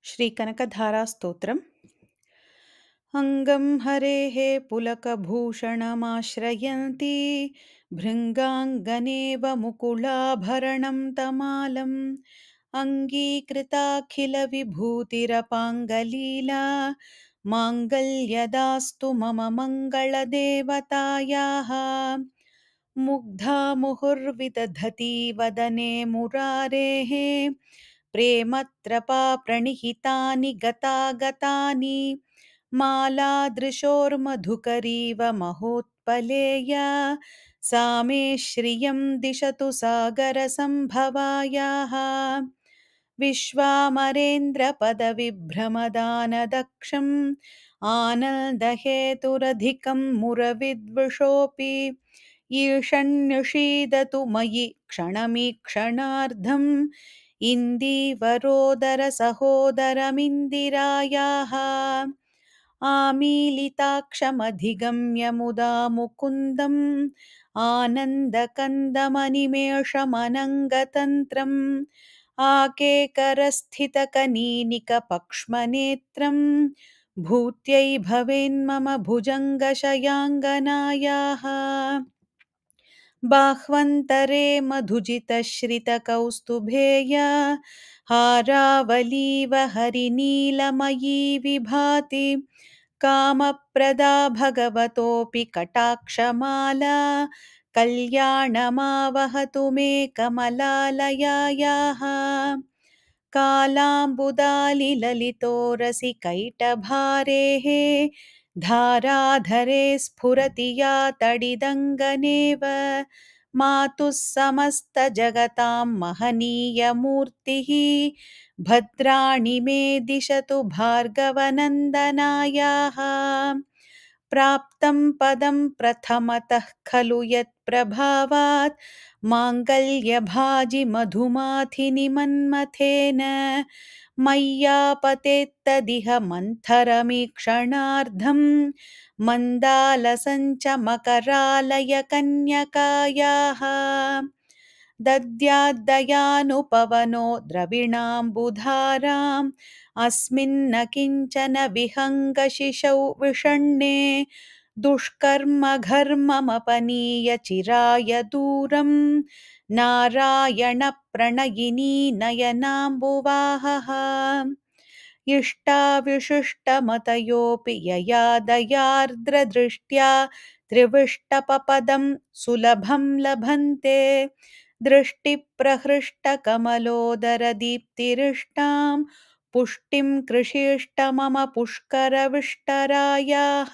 श्रीकनकधारास्तोत्रम्। अङ्गं हरेः पुलकभूषणमाश्रयन्ती भृङ्गाङ्गनेव मुकुलाभरणं तमालम् अङ्गीकृताखिलविभूतिरपाङ्गलीला माङ्गल्यदास्तु मम मङ्गलदेवतायाः। मुग्धा मुहुर्विदधती वदने मुरारेः प्रेमत्रपा प्रणिहितानि गतागतानि मालादृशोर्मधुकरीव महोत्पलेया सा मे श्रियं दिशतु सागरसम्भवायाः। विश्वामरेन्द्रपदविभ्रमदानदक्षम् आनन्दहेतुरधिकं मुरविद्विषोऽपि ईषन्निषीदतु मयि क्षणमीक्षणार्धम् इन्दीवरोदरसहोदरमिन्दिरायाः। आमीलिताक्षमधिगम्य मुदा मुकुन्दम् आनन्दकन्दमनिमेषमनङ्गतन्त्रम् आकेकरस्थितकनीनिकपक्ष्मनेत्रम् भूत्यै भवेन्मम भुजङ्गशयाङ्गनायाः। बाह्वन्तरे मधुजितश्रितकौस्तुभेया हारावलीव हरिनीलमयी विभाति कामप्रदा भगवतोऽपि कटाक्षमाला कल्याणमावहतु मे कमलालयायाः। कालाम्बुदालिललितोरसिकैटभारेः धाराधरे स्फुरति या तडिदङ्गनेव मातुः समस्तजगतां महनीयमूर्तिः भद्राणि मे दिशतु भार्गवनन्दनायाः। प्राप्तं पदं प्रथमतः खलु यत्प्रभावात् माङ्गल्यभाजि मधुमाथिनि मन्मथेन मय्यापतेत्तदिह मन्थरमीक्षणार्धं मन्दालसञ्च मकरालयकन्यकायाः। दद्याद्दयानुपवनो द्रविणाम्बुधाराम् अस्मिन्न किञ्चन विहङ्गशिशौ विषण्णे दुष्कर्मघर्ममपनीय चिराय दूरं नारायणप्रणयिनी नयनाम्बुवाहः। इष्टाविशिष्टमतयोऽपि यया दयार्द्रदृष्ट्या त्रिविष्टपपदं सुलभं लभन्ते दृष्टिप्रहृष्टकमलोदरदीप्तिरिष्टां पुष्टिं कृषीष्ट मम पुष्करविष्टरायाः।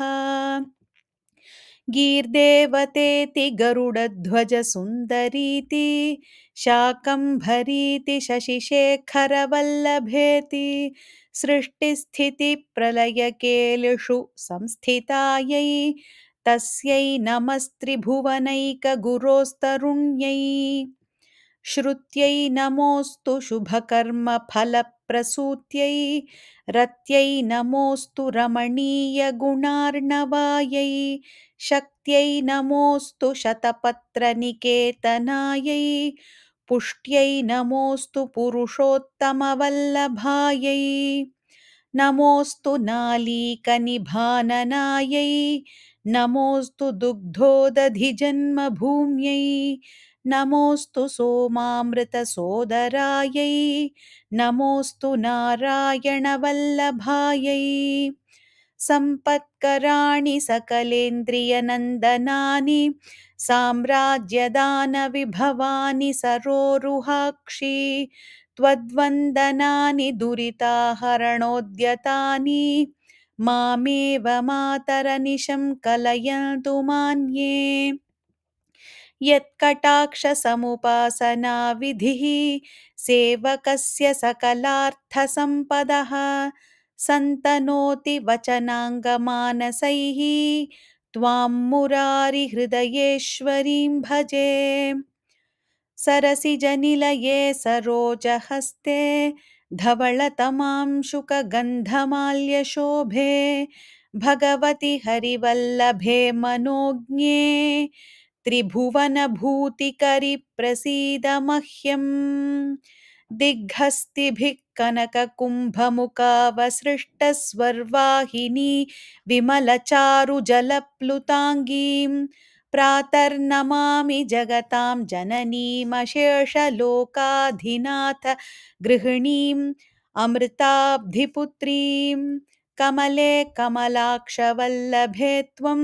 गीर्देवतेति गरुडध्वजसुन्दरीति शाकम्भरीति शशिशेखरवल्लभेति सृष्टिस्थितिप्रलयकेलिषु संस्थितायै तस्यै नमस्त्रिभुवनैकगुरोस्तरुण्यै। श्रुत्यै नमोऽस्तु शुभकर्मफलप्रसूत्यै रत्यै नमोऽस्तु रमणीयगुणार्णवायै शक्त्यै नमोऽस्तु शतपत्रनिकेतनायै पुष्ट्यै नमोऽस्तु पुरुषोत्तमवल्लभायै नमोऽस्तु नालीकनिभाननायै नमोऽस्तु दुग्धोदधिजन्मभूम्यै नमोऽस्तु सोमामृतसोदरायै नमोऽस्तु नारायणवल्लभायै सम्पत्कराणि सकलेन्द्रियनन्दनानि साम्राज्यदानविभवानि सरोरुहाक्षि त्वद्वन्दनानि दुरिताहरणोद्यतानि मामेव मातरनिशं कलयन्तु मान्ये। यत्कटाक्षसमुपासनाविधिः सेवकस्य सकलार्थसम्पदः सन्तनोति वचनाङ्गमानसैः त्वां मुरारिहृदयेश्वरीं भजे। सरसिजनिलये सरोजहस्ते धवळतमांशुकगन्धमाल्यशोभे भगवति हरिवल्लभे मनोज्ञे त्रिभुवनभूतिकरि प्रसीद मह्यम्। दिग्हस्तिभिः कनककुम्भमुखावसृष्टस्वर्वाहिनी विमलचारुजलप्लुताङ्गीं प्रातर्नमामि जगतां जननीमशेषलोकाधिनाथ गृहिणीम् अमृताब्धिपुत्रीं कमले कमलाक्षवल्लभे त्वं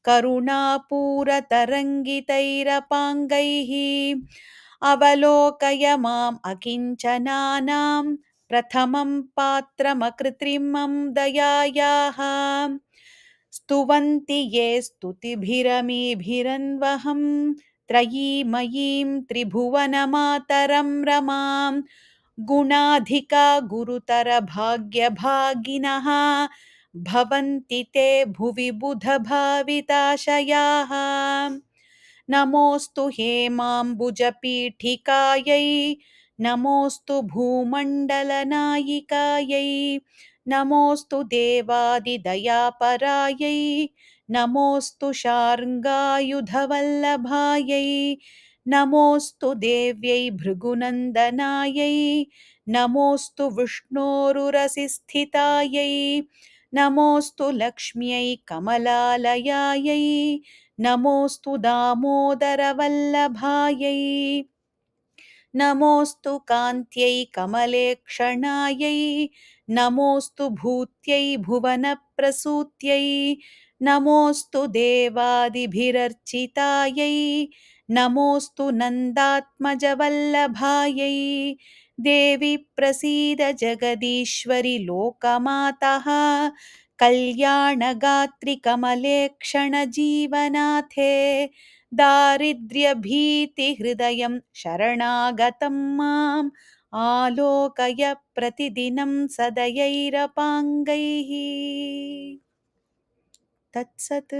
करुणापूरतरङ्गितैरपाङ्गैः अवलोकय माम् अकिञ्चनानां प्रथमं पात्रमकृत्रिमं दयायाः स्तुवन्ति ये स्तुतिभिरमीभिरन्वहं त्रयीमयीं त्रिभुवनमातरं रमां गुणाधिका गुरुतरभाग्यभागिनः भवन्ति ते भुवि बुधभाविताशयाः नमोऽस्तु हेमाम्बुजपीठिकायै नमोऽस्तु भूमण्डलनायिकायै नमोऽस्तु देवादिदयापरायै नमोऽस्तु शार्ङ्गायुधवल्लभायै नमोऽस्तु देव्यै भृगुनन्दनायै नमोऽस्तु विष्णोरुरसिस्थितायै नमोऽस्तु लक्ष्म्यै कमलालयायै नमोऽस्तु दामोदरवल्लभायै नमोऽस्तु कान्त्यै कमलेक्षणायै नमोऽस्तु भूत्यै भुवनप्रसूत्यै नमोऽस्तु देवादिभिरर्चितायै नमोऽस्तु नन्दात्मजवल्लभायै देवि प्रसीद जगदीश्वरि लोकमातः कल्याणगात्रि कमले क्षणजीवनाथे दारिद्र्यभीतिहृदयं शरणागतं माम् आलोकय प्रतिदिनं सदयैरपाङ्गैः तत्सत्।